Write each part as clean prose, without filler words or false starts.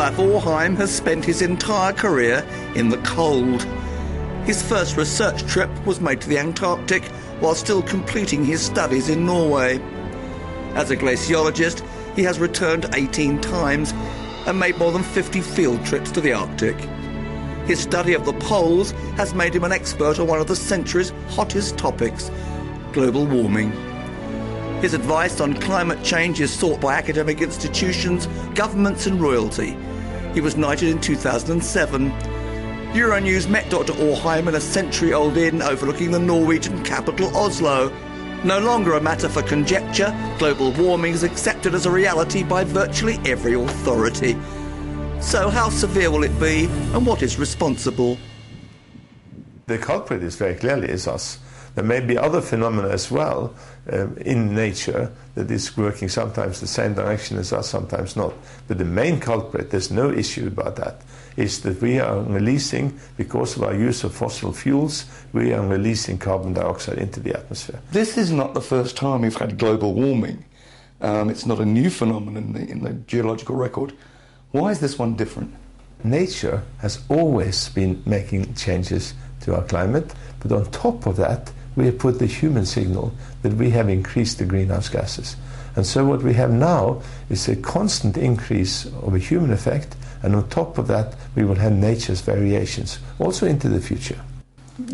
Olav Orheim has spent his entire career in the cold. His first research trip was made to the Antarctic while still completing his studies in Norway. As a glaciologist, he has returned 18 times and made more than 50 field trips to the Arctic. His study of the poles has made him an expert on one of the century's hottest topics, global warming. His advice on climate change is sought by academic institutions, governments and royalty. He was knighted in 2007. Euronews met Dr Orheim in a century-old inn overlooking the Norwegian capital Oslo. No longer a matter for conjecture, global warming is accepted as a reality by virtually every authority. So how severe will it be, and what is responsible? The culprit is very clearly us. There may be other phenomena as well in nature that is working sometimes the same direction as us, sometimes not. But the main culprit, there's no issue about that, is that we are releasing, because of our use of fossil fuels, we are releasing carbon dioxide into the atmosphere. This is not the first time we've had global warming. It's not a new phenomenon in the geological record. Why is this one different? Nature has always been making changes to our climate, but on top of that, we have put the human signal that we have increased the greenhouse gases. And so what we have now is a constant increase of a human effect, and on top of that, we will have nature's variations, also into the future.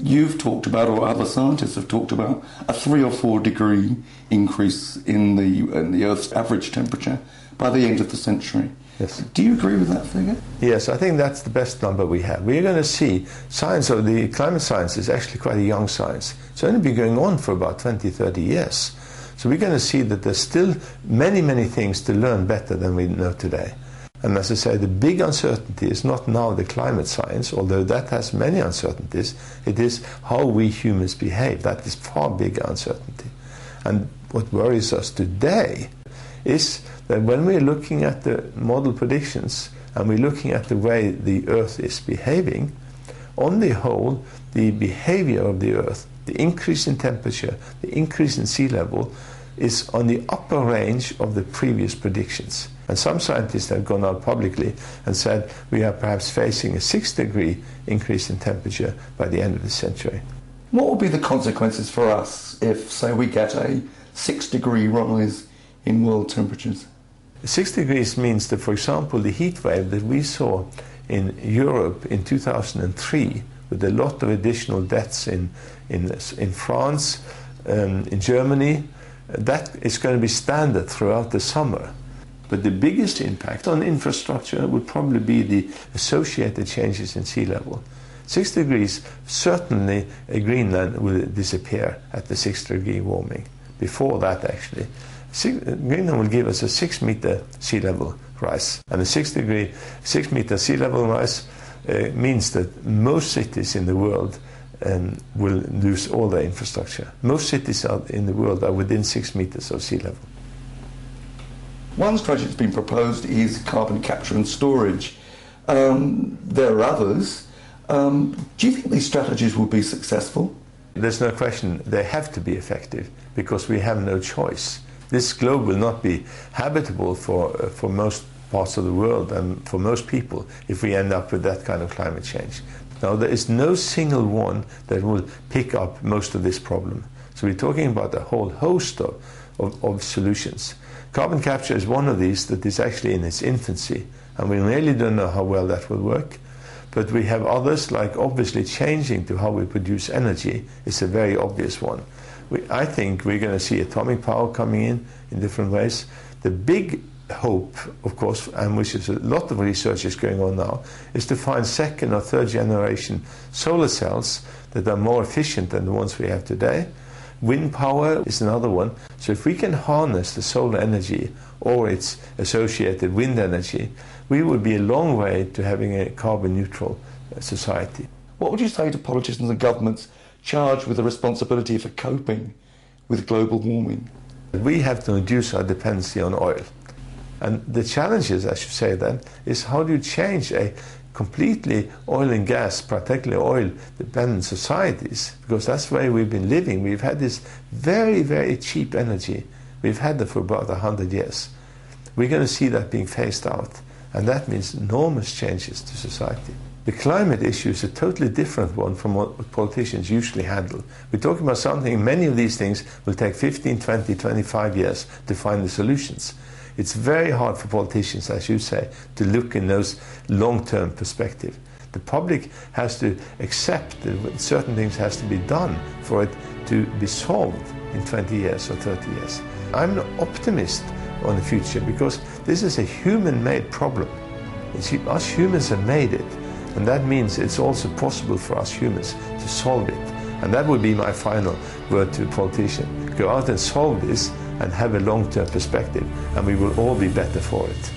You've talked about, or other scientists have talked about, a 3 or 4 degree increase in the Earth's average temperature by the end of the century. Yes. Do you agree with that figure? Yes, I think that's the best number we have. We're going to see science, or the climate science is actually quite a young science. It's only been going on for about 20, 30 years. So we're going to see that there's still many, many things to learn better than we know today. And as I say, the big uncertainty is not now the climate science, although that has many uncertainties. It is how we humans behave. That is far bigger uncertainty. And what worries us today is that when we're looking at the model predictions and we're looking at the way the Earth is behaving, on the whole, the behavior of the Earth, the increase in temperature, the increase in sea level, is on the upper range of the previous predictions. And some scientists have gone out publicly and said we are perhaps facing a 6-degree increase in temperature by the end of the century. What will be the consequences for us if, say, we get a 6-degree rise in world temperatures? 6 degrees means that, for example, the heat wave that we saw in Europe in 2003, with a lot of additional deaths in France, in Germany, that is going to be standard throughout the summer. But the biggest impact on infrastructure would probably be the associated changes in sea level. 6 degrees, certainly Greenland will disappear at the 6-degree warming. Before that, actually. Greenland will give us a 6-meter sea level rise. And a 6-meter sea level rise means that most cities in the world will lose all their infrastructure. Most cities in the world are within 6 meters of sea level. One strategy that's been proposed is carbon capture and storage. There are others. Do you think these strategies will be successful? There's no question they have to be effective, because we have no choice. This globe will not be habitable for most parts of the world and for most people if we end up with that kind of climate change. Now, there is no single one that will pick up most of this problem. So we're talking about a whole host of solutions. Carbon capture is one of these that is actually in its infancy, and we really don't know how well that will work. But we have others, like obviously changing to how we produce energy is a very obvious one. I think we're going to see atomic power coming in different ways. The big hope, of course, and which is a lot of research is going on now, is to find 2nd or 3rd generation solar cells that are more efficient than the ones we have today. Wind power is another one. So if we can harness the solar energy or its associated wind energy, we would be a long way to having a carbon neutral society. What would you say to politicians and governments charged with the responsibility for coping with global warming? We have to reduce our dependency on oil. And the challenge is, I should say then, is how do you change a completely oil and gas, particularly oil-dependent societies? Because that's the way we've been living. We've had this very, very cheap energy. We've had that for about 100 years. We're going to see that being phased out. And that means enormous changes to society. The climate issue is a totally different one from what politicians usually handle. We're talking about something, many of these things will take 15, 20, 25 years to find the solutions. It's very hard for politicians, as you say, to look in those long-term perspective. The public has to accept that certain things has to be done for it to be solved in 20 years or 30 years. I'm an optimist on the future because this is a human-made problem. Us humans have made it, and that means it's also possible for us humans to solve it. And that would be my final word to a politician. Go out and solve this and have a long-term perspective, and we will all be better for it.